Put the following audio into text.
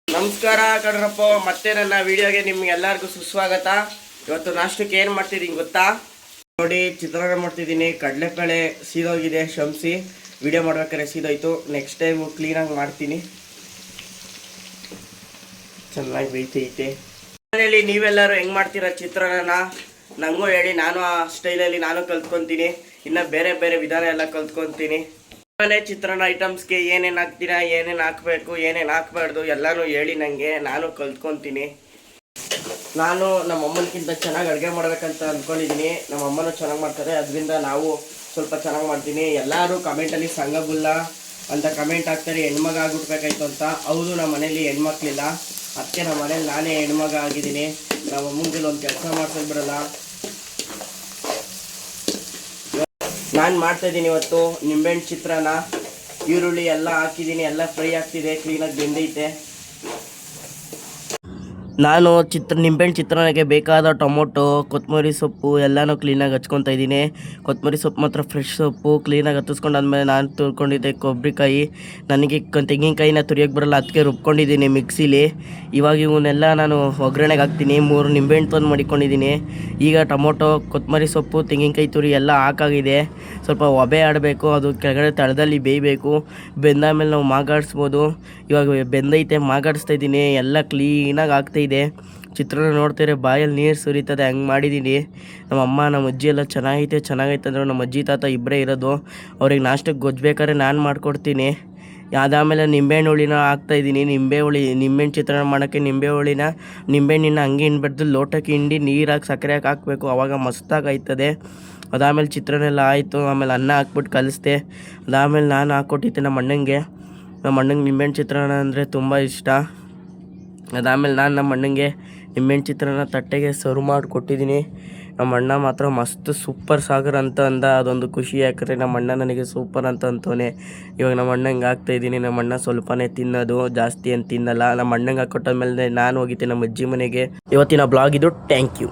ನಮಸ್ಕಾರ ಕಣ್ರಪ್ಪ, ಮತ್ತೆ ನನ್ನ ವಿಡಿಯೋಗೆ ನಿಮ್ಗೆಲ್ಲರಿಗೂ ಸುಸ್ವಾಗತ. ಇವತ್ತು ನಾಷ್ಟಕ್ಕೆ ಏನು ಮಾಡ್ತಿದ್ದೀನಿ ಗೊತ್ತಾ? ನೋಡಿ, ಚಿತ್ರಾನ್ನ ಮಾಡ್ತಿದ್ದೀನಿ. ಕಡಲೆಬೇಳೆ ಸೀದೋಗಿದೆ, ಶಮಿಸಿ ವಿಡಿಯೋ ಮಾಡ್ಬೇಕಾದ್ರೆ ಸೀದೋಯ್ತು. ನೆಕ್ಸ್ಟ್ ಟೈಮು ಕ್ಲೀನಾಗಿ ಮಾಡ್ತೀನಿ, ಚೆನ್ನಾಗಿ ಬೇಯ್ತೈತೆ. ಮನೆಯಲ್ಲಿ ನೀವೆಲ್ಲರೂ ಹೆಂಗೆ ಮಾಡ್ತೀರಾ ಚಿತ್ರಾನ್ನ ನನಗೂ ಹೇಳಿ. ನಾನು ಆ ಸ್ಟೈಲಲ್ಲಿ ನಾನು ಕಲ್ತ್ಕೊತೀನಿ. ಇನ್ನು ಬೇರೆ ಬೇರೆ ವಿಧಾನ ಎಲ್ಲ ಕಲ್ತ್ಕೊತೀನಿ. ಮನೆ ಚಿತ್ರಾನ್ನ ಐಟಮ್ಸ್ಗೆ ಏನೇನು ಹಾಕ್ತೀರಾ, ಏನೇನು ಹಾಕಬೇಕು, ಏನೇನು ಹಾಕ್ಬಾರ್ದು ಎಲ್ಲನೂ ಹೇಳಿ ನನಗೆ. ನಾನು ಕಲ್ತ್ಕೊತೀನಿ. ನಾನು ನಮ್ಮ ಅಮ್ಮನಕ್ಕಿಂತ ಚೆನ್ನಾಗಿ ಅಡುಗೆ ಮಾಡ್ಬೇಕಂತ ಅಂದ್ಕೊಂಡಿದ್ದೀನಿ. ನಮ್ಮ ಅಮ್ಮನೂ ಚೆನ್ನಾಗಿ ಮಾಡ್ತಾರೆ, ಅದರಿಂದ ನಾವು ಸ್ವಲ್ಪ ಚೆನ್ನಾಗಿ ಮಾಡ್ತೀನಿ. ಎಲ್ಲರೂ ಕಮೆಂಟಲ್ಲಿ ಸಂಗಬುಲ್ಲ ಅಂತ ಕಮೆಂಟ್ ಹಾಕ್ತಾರೆ, ಹೆಣ್ಮಗ ಆಗಿಬಿಡ್ಬೇಕಾಯ್ತು ಅಂತ. ಹೌದು, ನಮ್ಮ ಮನೇಲಿ ಹೆಣ್ಮಕ್ಳಿಲ್ಲ, ಅದಕ್ಕೆ ನಮ್ಮ ಮನೇಲಿ ನಾನೇ ಹೆಣ್ಮಗ ಆಗಿದ್ದೀನಿ. ನಮ್ಮ ಅಮ್ಮಂಗೆ ಒಂದು ಕೆಲಸ ಮಾಡ್ಸೋದು ಬಿಡಲ್ಲ. ನಾನು ಮಾಡ್ತಾಯಿದ್ದೀನಿ ಇವತ್ತು ನಿಂಬೆಹಣ್ಣು ಚಿತ್ರಾನ್ನ. ಈರುಳ್ಳಿ ಎಲ್ಲ ಹಾಕಿದ್ದೀನಿ, ಎಲ್ಲ ಫ್ರೈ ಆಗ್ತಿದೆ, ಕ್ಲೀನಾಗಿ ಬೆಂದೈತೆ. ನಾನು ನಿಂಬೆಹಣ್ಣು ಚಿತ್ರಾನ್ನಕ್ಕೆ ಬೇಕಾದ ಟೊಮೊಟೊ, ಕೊತ್ತಂಬರಿ ಸೊಪ್ಪು ಎಲ್ಲನೂ ಕ್ಲೀನಾಗಿ ಹಚ್ಕೊತಾ ಇದ್ದೀನಿ. ಕೊತ್ತಂಬರಿ ಸೊಪ್ಪು ಮಾತ್ರ ಫ್ರೆಶ್ ಸೊಪ್ಪು ಕ್ಲೀನಾಗಿ ಹತ್ತಿಸ್ಕೊಂಡಾದ್ಮೇಲೆ ನಾನು ತುರ್ಕೊಂಡಿದ್ದೆ ಕೊಬ್ಬರಿಕಾಯಿ. ನನಗೆ ತೆಂಗಿನಕಾಯಿನ ತುರಿಯೋಕ್ಕೆ ಬರಲ್ಲ, ಅದಕ್ಕೆ ರುಬ್ಕೊಂಡಿದ್ದೀನಿ ಮಿಕ್ಸಿಲಿ. ಇವಾಗ ಇವನ್ನೆಲ್ಲ ನಾನು ಒಗ್ಗರಣೆಗೆ ಹಾಕ್ತೀನಿ. 3 ನಿಂಬೆಹಣ್ಣು ತಂದು ಮಡಿಕೊಂಡಿದ್ದೀನಿ. ಈಗ ಟೊಮೊಟೊ, ಕೊತ್ತಂಬರಿ ಸೊಪ್ಪು, ತೆಂಗಿನಕಾಯಿ ತುರಿ ಎಲ್ಲ ಹಾಕಾಗಿದೆ. ಸ್ವಲ್ಪ ಒಬೆ ಆಡಬೇಕು, ಅದು ಕೆಳಗಡೆ ತಳದಲ್ಲಿ ಬೇಯಬೇಕು. ಬೆಂದಾದ್ಮೇಲೆ ನಾವು ಮಾಗಾಡಿಸ್ಬೋದು. ಇವಾಗ ಬೆಂದೈತೆ, ಮಾಗಾಡಿಸ್ತಾ ಇದ್ದೀನಿ. ಎಲ್ಲ ಕ್ಲೀನಾಗಿ ಆಗ್ತಾಯಿದೆ. ಚಿತ್ರಾನ್ನ ನೋಡ್ತಾರೆ ಬಾಯಲ್ಲಿ ನೀರು ಸುರಿತದೆ, ಹಂಗೆ ಮಾಡಿದ್ದೀನಿ. ನಮ್ಮ ಅಮ್ಮ, ನಮ್ಮ ಅಜ್ಜಿ ಎಲ್ಲ ಚೆನ್ನಾಗೈತೆ ಅಂದ್ರೆ ನಮ್ಮ ಅಜ್ಜಿ ತಾತ ಇಬ್ಬರೇ ಇರೋದು. ಅವ್ರಿಗೆ ನಾಷ್ಟಕ್ಕೆ ಗೊಜ್ಬೇಕಾದ್ರೆ ನಾನು ಮಾಡಿಕೊಡ್ತೀನಿ. ಅದಾದಮೇಲೆ ನಿಂಬೆಹಣ್ಣು ಹುಳಿನ ಹಾಕ್ತಾಯಿದ್ದೀನಿ. ನಿಂಬೆಹಣ್ಣು ಚಿತ್ರಾನ್ನ ಮಾಡೋಕ್ಕೆ ನಿಂಬೆಹಣ್ಣಿನ ಹಂಗೆ ಹಿಂಡ್ಬಿಡ್ದು ಲೋಟಕ್ಕೆ ಹಿಂಡಿ ನೀರಾಗಿ ಸಕ್ಕರೆ ಹಾಕಬೇಕು, ಆವಾಗ ಮಸ್ತಾಗಿ ಆಯ್ತದೆ. ಅದಾದಮೇಲೆ ಚಿತ್ರಾನ್ನ ಎಲ್ಲ ಆಯಿತು. ಆಮೇಲೆ ಅನ್ನ ಹಾಕ್ಬಿಟ್ಟು ಕಲಿಸ್ದೆ. ಅದಾದಮೇಲೆ ನಾನು ಹಾಕ್ಕೊಟ್ಟಿದ್ದೆ ನಮ್ಮ ಅಣ್ಣಂಗೆ ನಿಂಬೆಹಣ್ಣು ಚಿತ್ರಾನ್ನ ಅಂದರೆ ತುಂಬ ಇಷ್ಟ. ಅದಾದಮೇಲೆ ನಾನು ನಮ್ಮ ಅಣ್ಣಂಗೆ ನಿಂಬೆಹಣ್ಣು ಚಿತ್ರಾನ್ನ ತಟ್ಟೆಗೆ ಸರ್ವ್ ಮಾಡಿ ಕೊಟ್ಟಿದ್ದೀನಿ. ನಮ್ಮ ಅಣ್ಣ ಮಾತ್ರ ಮಸ್ತ್ ಸೂಪರ್ ಸಾಗರ್ ಅಂತ ಅಂದ. ಅದೊಂದು ಖುಷಿ, ಯಾಕಂದರೆ ನಮ್ಮ ಅಣ್ಣ ನನಗೆ ಸೂಪರ್ ಅಂತ ಅಂತವನೆ. ಇವಾಗ ನಮ್ಮ ಅಣ್ಣಂಗೆ ಹಾಕ್ತಾಯಿದ್ದೀನಿ. ನಮ್ಮ ಅಣ್ಣ ಸ್ವಲ್ಪನೇ ತಿನ್ನೋದು, ಜಾಸ್ತಿ ಏನು ತಿನ್ನಲ್ಲ. ನಮ್ಮ ಅಣ್ಣಂಗೆ ಹಾಕ್ಕೊಟ್ಟಾದ್ಮೇಲೆ ನಾನು ಹೋಗಿದ್ದೆ ನಮ್ಮ ಅಜ್ಜಿ ಮನೆಗೆ. ಇವತ್ತಿನ ಬ್ಲಾಗ್ ಇದು. Thank you.